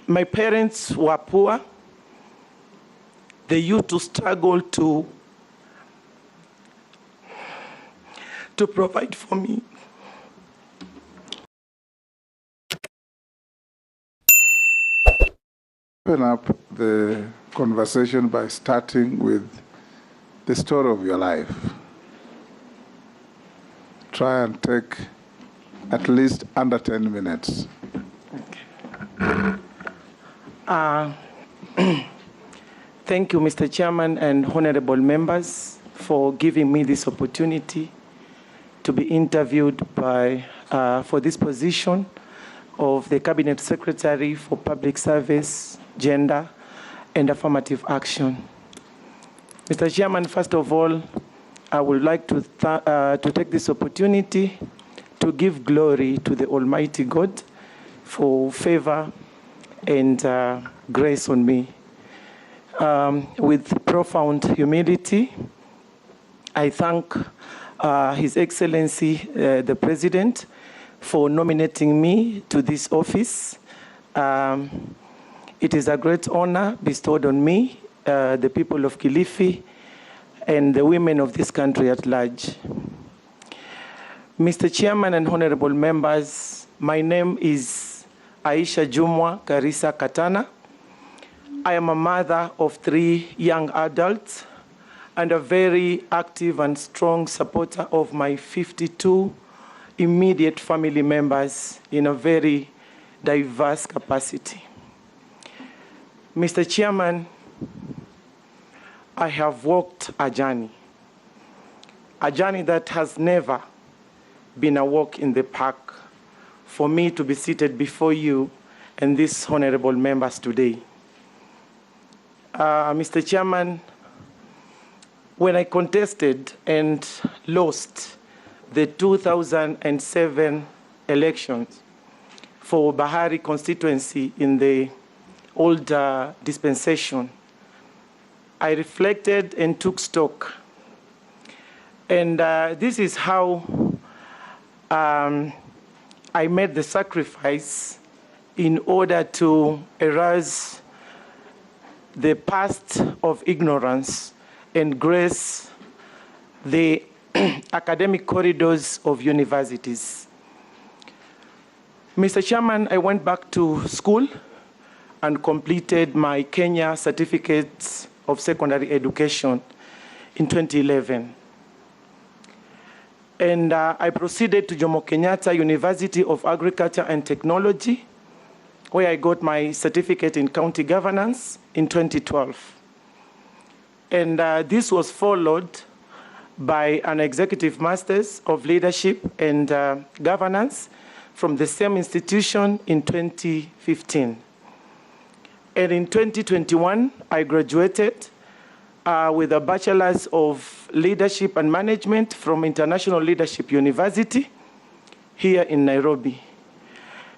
My parents were poor. They used to struggle to provide for me. Open up the conversation by starting with the story of your life. Try and take at least under 10 minutes. Thank you, Mr. Chairman and honorable members, for giving me this opportunity to be interviewed for this position of the Cabinet Secretary for Public Service, Gender, and Affirmative Action. Mr. Chairman, first of all, I would like to take this opportunity to give glory to the Almighty God for favor and grace on me. With profound humility, I thank His Excellency, the President, for nominating me to this office. It is a great honor bestowed on me, the people of Kilifi, and the women of this country at large. Mr. Chairman and honorable members, my name is Aisha Jumwa Karisa Katana. I am a mother of 3 young adults and a very active and strong supporter of my 52 immediate family members in a very diverse capacity. Mr. Chairman, I have walked a journey that has never been a walk in the park for me to be seated before you and these honorable members today. Mr. Chairman, when I contested and lost the 2007 elections for Bahari constituency in the old dispensation, I reflected and took stock. And this is how I made the sacrifice in order to erase the past of ignorance and grace the academic corridors of universities. Mr. Chairman, I went back to school and completed my Kenya Certificate of Secondary Education in 2011. And I proceeded to Jomo Kenyatta University of Agriculture and Technology, where I got my certificate in county governance in 2012. And this was followed by an executive master's of leadership and governance from the same institution in 2015. And in 2021, I graduated with a bachelor's of leadership and management from International Leadership University here in Nairobi.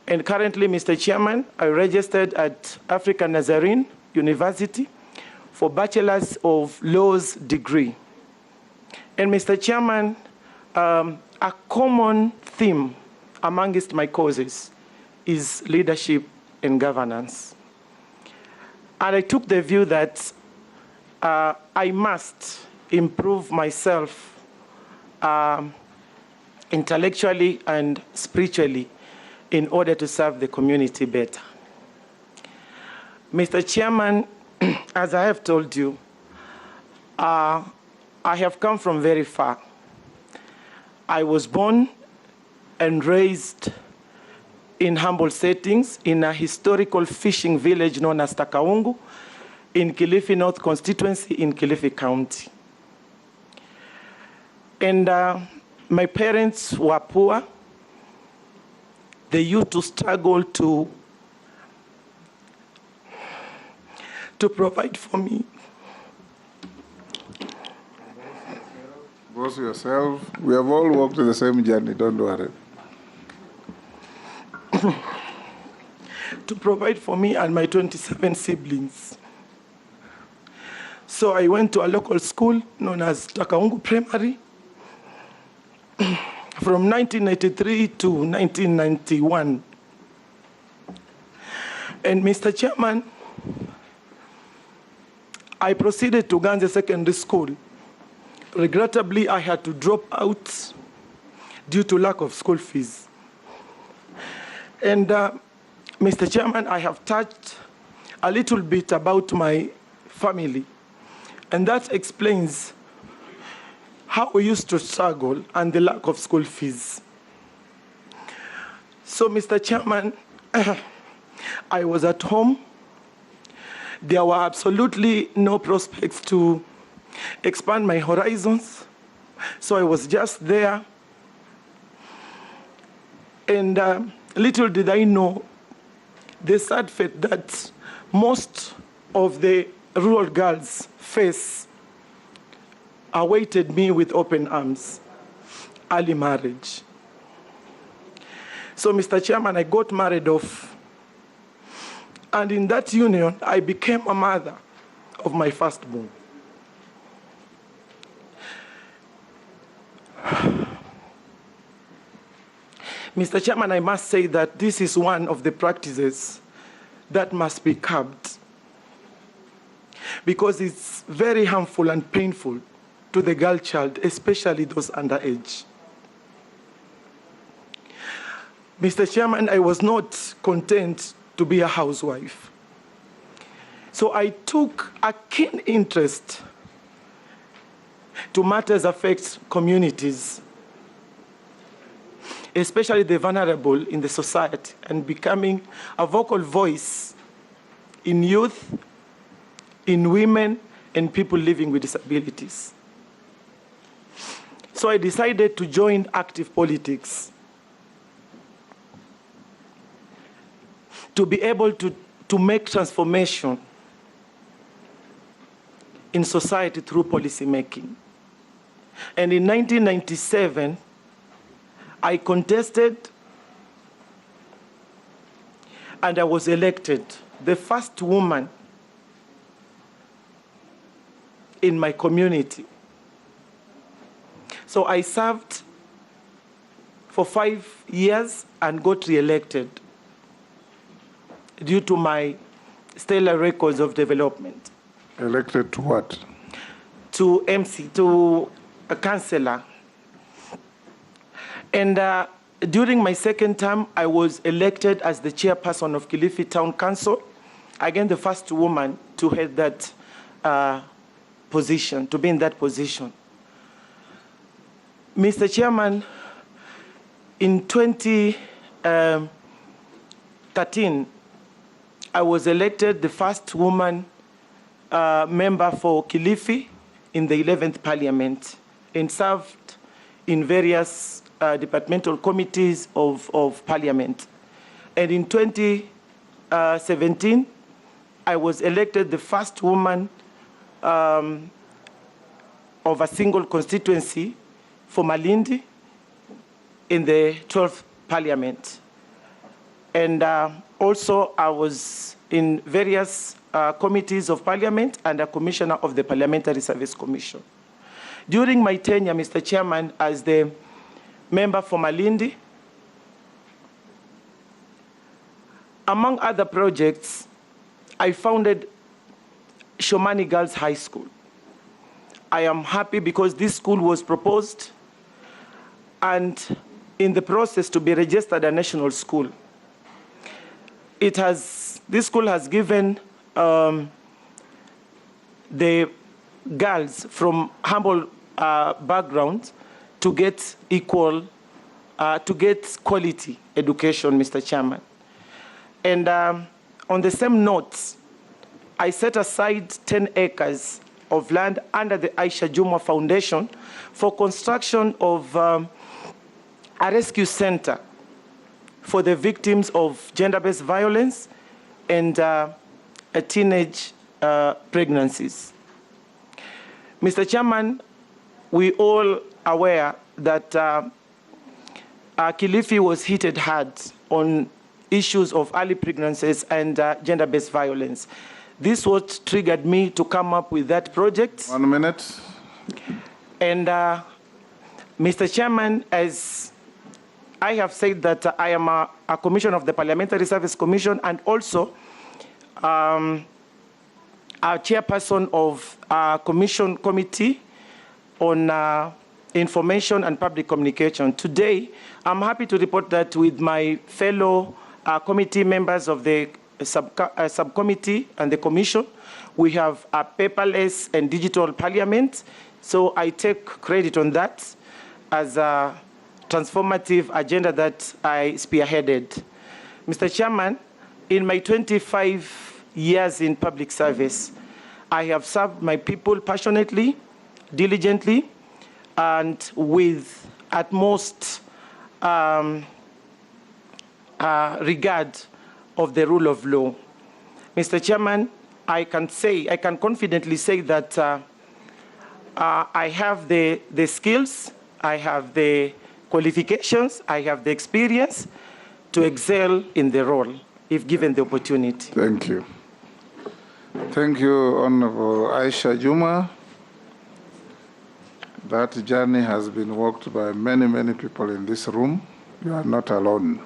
And currently, Mr. Chairman, I registered at African Nazarene University for Bachelor's of Laws degree. And Mr. Chairman, a common theme amongst my courses is leadership and governance. And I took the view that I must improve myself intellectually and spiritually in order to serve the community better. Mr. Chairman, as I have told you, I have come from very far. I was born and raised in humble settings in a historical fishing village known as Takaungu in Kilifi North constituency in Kilifi County. And my parents were poor. They used to struggle to provide for me. Boss yourself. We have all walked the same journey, don't worry. To provide for me and my 27 siblings. So I went to a local school known as Takaungu Primary from 1993 to 1991. And Mr. Chairman, I proceeded to Ganze Secondary School. Regrettably, I had to drop out due to lack of school fees. And Mr. Chairman, I have touched a little bit about my family, and that explains how we used to struggle and the lack of school fees. So, Mr. Chairman, I was at home. There were absolutely no prospects to expand my horizons, so I was just there. And little did I know the sad fate that most of the rural girls face awaited me with open arms: early marriage. So, Mr. Chairman, I got married off. And in that union, I became a mother of my firstborn. Mr. Chairman, I must say that this is one of the practices that must be curbed, because it's very harmful and painful to the girl child, especially those underage. Mr. Chairman, I was not content to be a housewife. So I took a keen interest to matters affect communities, especially the vulnerable in the society, and becoming a vocal voice in youth, in women, and people living with disabilities. So I decided to join active politics to be able to make transformation in society through policy making. And in 1997, I contested and I was elected the first woman in my community. So I served for 5 years and got re-elected due to my stellar records of development. Elected to what? To MC, to a councillor. And during my second term, I was elected as the chairperson of Kilifi Town Council. Again, the first woman to head that position, to be in that position. Mr. Chairman, in 2013, I was elected the first woman member for Kilifi in the 11th Parliament and served in various departmental committees of Parliament. And in 2017, I was elected the first woman of a single constituency for Malindi in the 12th Parliament. And also I was in various committees of Parliament and a commissioner of the Parliamentary Service Commission. During my tenure, Mr. Chairman, as the member for Malindi, among other projects, I founded Shomani Girls High School. I am happy because this school was proposed and in the process to be registered a national school. This school has given the girls from humble backgrounds to get quality education, Mr. Chairman. And on the same note, I set aside 10 acres of land under the Aisha Jumwa Foundation for construction of a rescue center for the victims of gender-based violence and teenage pregnancies. Mr. Chairman, we all aware that Kilifi was hit hard on issues of early pregnancies and gender-based violence. This what triggered me to come up with that project. 1 minute. And Mr. Chairman, as I have said that I am a commissioner of the Parliamentary Service Commission and also our chairperson of our commission committee on information and public communication. Today, I'm happy to report that with my fellow committee members of the subcommittee and the commission, we have a paperless and digital parliament. So I take credit on that as a transformative agenda that I spearheaded. Mr. Chairman, in my 25 years in public service, I have served my people passionately, diligently, and with utmost regard of the rule of law. Mr. Chairman, I can confidently say that I have the skills, I have the qualifications, I have the experience to excel in the role, if given the opportunity. Thank you. Thank you, Honorable Aisha Jumwa. That journey has been walked by many, many people in this room. You are not alone.